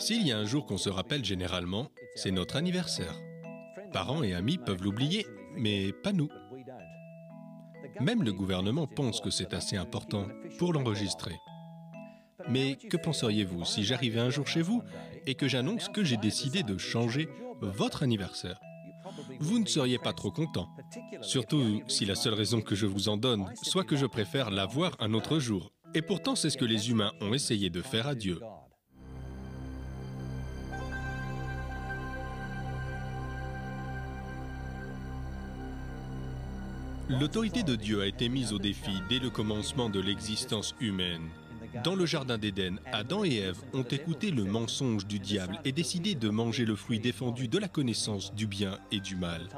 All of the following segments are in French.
S'il y a un jour qu'on se rappelle généralement, c'est notre anniversaire. Parents et amis peuvent l'oublier, mais pas nous. Même le gouvernement pense que c'est assez important pour l'enregistrer. Mais que penseriez-vous si j'arrivais un jour chez vous et que j'annonce que j'ai décidé de changer votre anniversaire? Vous ne seriez pas trop content. Surtout si la seule raison que je vous en donne soit que je préfère l'avoir un autre jour. Et pourtant, c'est ce que les humains ont essayé de faire à Dieu. L'autorité de Dieu a été mise au défi dès le commencement de l'existence humaine. Dans le jardin d'Éden, Adam et Ève ont écouté le mensonge du diable et décidé de manger le fruit défendu de la connaissance du bien et du mal.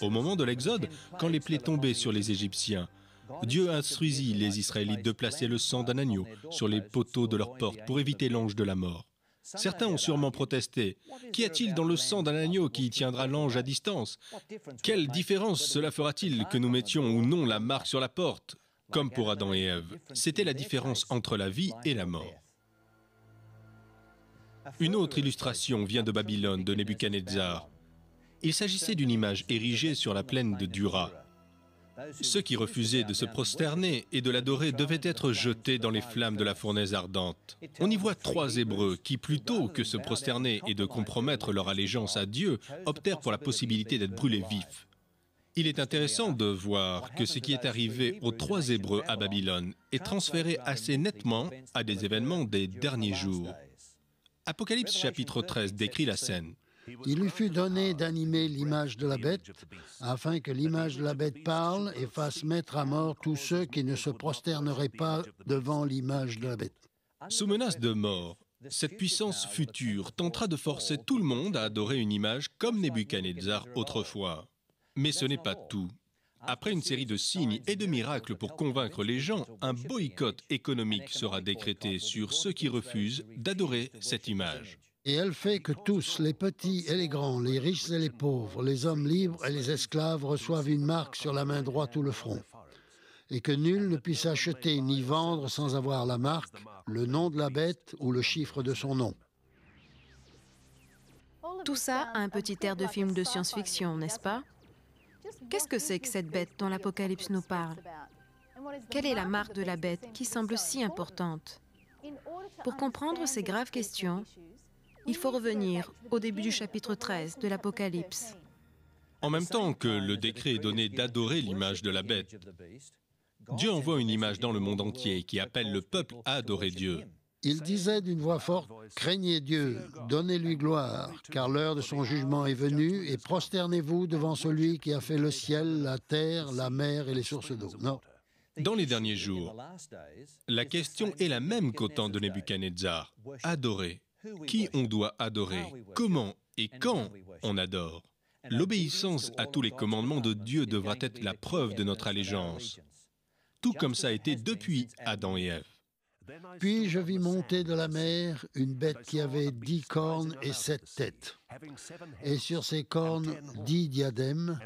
Au moment de l'Exode, quand les plaies tombaient sur les Égyptiens, Dieu instruisit les Israélites de placer le sang d'un agneau sur les poteaux de leurs portes pour éviter l'ange de la mort. Certains ont sûrement protesté. Qu'y a-t-il dans le sang d'un agneau qui tiendra l'ange à distance? Quelle différence cela fera-t-il que nous mettions ou non la marque sur la porte? Comme pour Adam et Ève, c'était la différence entre la vie et la mort. Une autre illustration vient de Babylone, de Nebuchadnezzar. Il s'agissait d'une image érigée sur la plaine de Dura. Ceux qui refusaient de se prosterner et de l'adorer devaient être jetés dans les flammes de la fournaise ardente. On y voit 3 Hébreux qui, plutôt que se prosterner et de compromettre leur allégeance à Dieu, optèrent pour la possibilité d'être brûlés vifs. Il est intéressant de voir que ce qui est arrivé aux 3 Hébreux à Babylone est transféré assez nettement à des événements des derniers jours. Apocalypse chapitre 13 décrit la scène. Il lui fut donné d'animer l'image de la bête, afin que l'image de la bête parle et fasse mettre à mort tous ceux qui ne se prosterneraient pas devant l'image de la bête. Sous menace de mort, cette puissance future tentera de forcer tout le monde à adorer une image comme Nebuchadnezzar autrefois. Mais ce n'est pas tout. Après une série de signes et de miracles pour convaincre les gens, un boycott économique sera décrété sur ceux qui refusent d'adorer cette image. Et elle fait que tous, les petits et les grands, les riches et les pauvres, les hommes libres et les esclaves reçoivent une marque sur la main droite ou le front. Et que nul ne puisse acheter ni vendre sans avoir la marque, le nom de la bête ou le chiffre de son nom. Tout ça a un petit air de film de science-fiction, n'est-ce pas? Qu'est-ce que c'est que cette bête dont l'Apocalypse nous parle? Quelle est la marque de la bête qui semble si importante? Pour comprendre ces graves questions, il faut revenir au début du chapitre 13 de l'Apocalypse. En même temps que le décret est donné d'adorer l'image de la bête, Dieu envoie une image dans le monde entier qui appelle le peuple à adorer Dieu. Il disait d'une voix forte, « Craignez Dieu, donnez-lui gloire, car l'heure de son jugement est venue, et prosternez-vous devant celui qui a fait le ciel, la terre, la mer et les sources d'eau. » Non. Dans les derniers jours, la question est la même qu'au temps de Nebuchadnezzar. Adorer. Qui on doit adorer? Comment et quand on adore? L'obéissance à tous les commandements de Dieu devra être la preuve de notre allégeance, tout comme ça a été depuis Adam et Ève. Puis je vis monter de la mer une bête qui avait 10 cornes et 7 têtes, et sur ses cornes 10 diadèmes,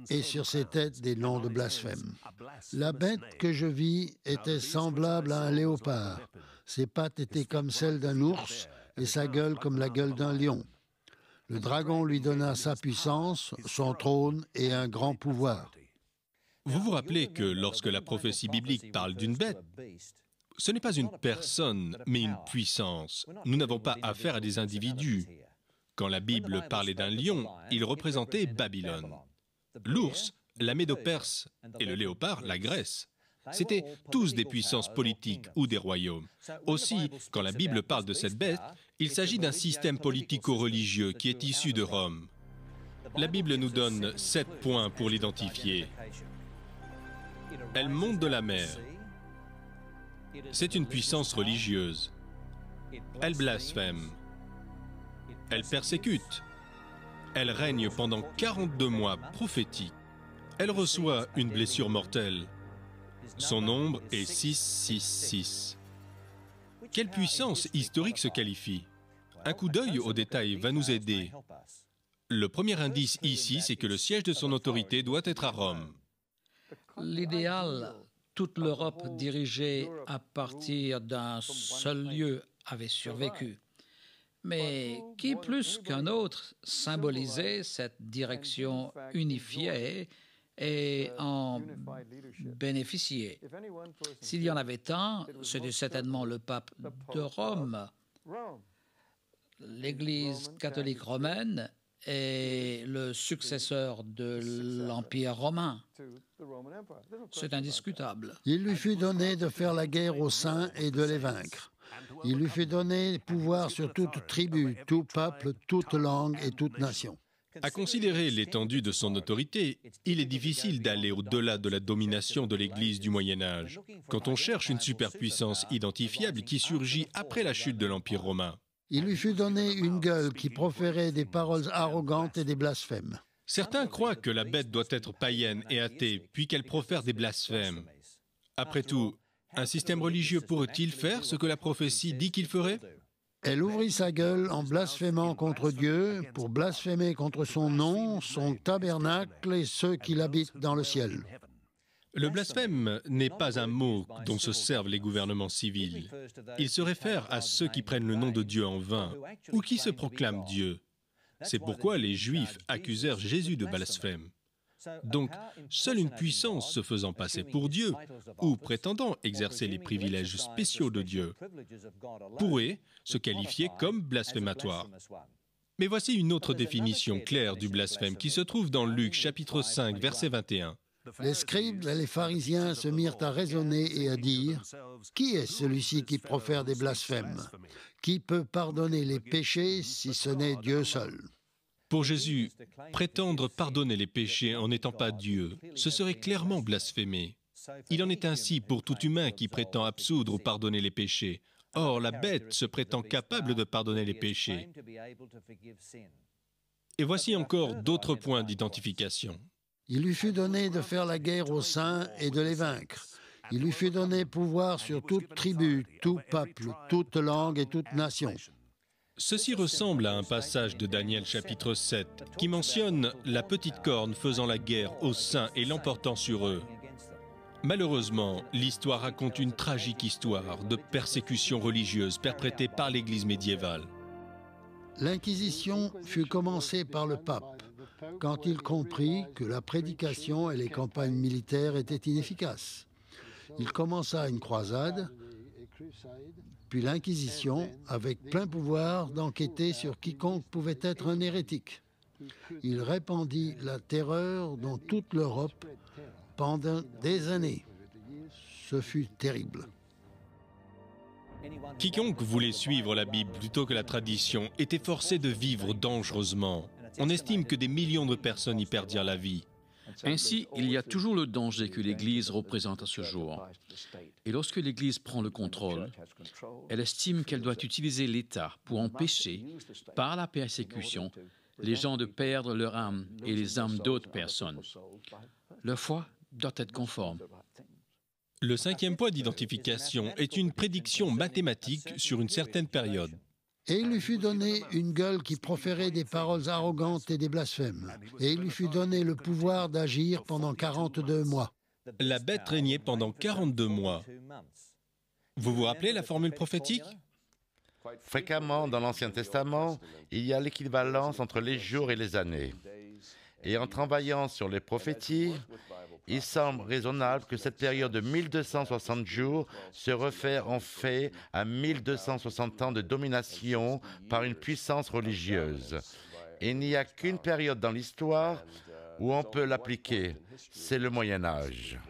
et sur ses têtes des noms de blasphème. La bête que je vis était semblable à un léopard. Ses pattes étaient comme celles d'un ours, et sa gueule comme la gueule d'un lion. Le dragon lui donna sa puissance, son trône et un grand pouvoir. Vous vous rappelez que lorsque la prophétie biblique parle d'une bête, ce n'est pas une personne, mais une puissance. Nous n'avons pas affaire à des individus. Quand la Bible parlait d'un lion, il représentait Babylone. L'ours, la Médo-Perse, et le léopard, la Grèce. C'étaient tous des puissances politiques ou des royaumes. Aussi, quand la Bible parle de cette bête, il s'agit d'un système politico-religieux qui est issu de Rome. La Bible nous donne 7 points pour l'identifier. Elle monte de la mer. C'est une puissance religieuse. Elle blasphème. Elle persécute. Elle règne pendant 42 mois prophétiques. Elle reçoit une blessure mortelle. Son nombre est 666. Quelle puissance historique se qualifie? Un coup d'œil au détail va nous aider. Le premier indice ici, c'est que le siège de son autorité doit être à Rome. L'idéal, toute l'Europe dirigée à partir d'un seul lieu avait survécu. mais qui plus qu'un autre symbolisait cette direction unifiée et en bénéficiait. S'il y en avait un, c'était certainement le pape de Rome. L'Église catholique romaine est le successeur de l'Empire romain. C'est indiscutable. Il lui fut donné de faire la guerre aux saints et de les vaincre. Il lui fut donné pouvoir sur toute tribu, tout peuple, toute langue et toute nation. À considérer l'étendue de son autorité, il est difficile d'aller au-delà de la domination de l'Église du Moyen Âge, quand on cherche une superpuissance identifiable qui surgit après la chute de l'Empire romain. Il lui fut donné une gueule qui proférait des paroles arrogantes et des blasphèmes. Certains croient que la bête doit être païenne et athée, puis qu'elle profère des blasphèmes. Après tout, un système religieux pourrait-il faire ce que la prophétie dit qu'il ferait ? Elle ouvrit sa gueule en blasphémant contre Dieu pour blasphémer contre son nom, son tabernacle et ceux qui l'habitent dans le ciel. Le blasphème n'est pas un mot dont se servent les gouvernements civils. Il se réfère à ceux qui prennent le nom de Dieu en vain ou qui se proclament Dieu. C'est pourquoi les Juifs accusèrent Jésus de blasphème. Donc, seule une puissance se faisant passer pour Dieu ou prétendant exercer les privilèges spéciaux de Dieu pourrait se qualifier comme blasphématoire. Mais voici une autre définition claire du blasphème qui se trouve dans Luc chapitre 5, verset 21. Les scribes et les pharisiens se mirent à raisonner et à dire « Qui est celui-ci qui profère des blasphèmes? Qui peut pardonner les péchés si ce n'est Dieu seul ?» Pour Jésus, prétendre pardonner les péchés en n'étant pas Dieu, ce serait clairement blasphémer. Il en est ainsi pour tout humain qui prétend absoudre ou pardonner les péchés. Or, la bête se prétend capable de pardonner les péchés. Et voici encore d'autres points d'identification. Il lui fut donné de faire la guerre aux saints et de les vaincre. Il lui fut donné pouvoir sur toute tribu, tout peuple, toute langue et toute nation. Ceci ressemble à un passage de Daniel chapitre 7 qui mentionne la petite corne faisant la guerre aux saints et l'emportant sur eux. Malheureusement, l'histoire raconte une tragique histoire de persécution religieuse perpétrée par l'Église médiévale. L'Inquisition fut commencée par le pape quand il comprit que la prédication et les campagnes militaires étaient inefficaces. Il commença une croisade, puis l'Inquisition, avec plein pouvoir d'enquêter sur quiconque pouvait être un hérétique. Il répandit la terreur dans toute l'Europe pendant des années. Ce fut terrible. Quiconque voulait suivre la Bible plutôt que la tradition était forcé de vivre dangereusement. On estime que des millions de personnes y perdirent la vie. Ainsi, il y a toujours le danger que l'Église représente à ce jour. Et lorsque l'Église prend le contrôle, elle estime qu'elle doit utiliser l'État pour empêcher, par la persécution, les gens de perdre leur âme et les âmes d'autres personnes. Leur foi doit être conforme. Le cinquième point d'identification est une prédiction mathématique sur une certaine période. Et il lui fut donné une gueule qui proférait des paroles arrogantes et des blasphèmes. Et il lui fut donné le pouvoir d'agir pendant 42 mois. La bête régnait pendant 42 mois. Vous vous rappelez la formule prophétique ? Fréquemment, dans l'Ancien Testament, il y a l'équivalence entre les jours et les années. Et en travaillant sur les prophéties, il semble raisonnable que cette période de 1260 jours se réfère en fait à 1260 ans de domination par une puissance religieuse. Et il n'y a qu'une période dans l'histoire où on peut l'appliquer, c'est le Moyen Âge.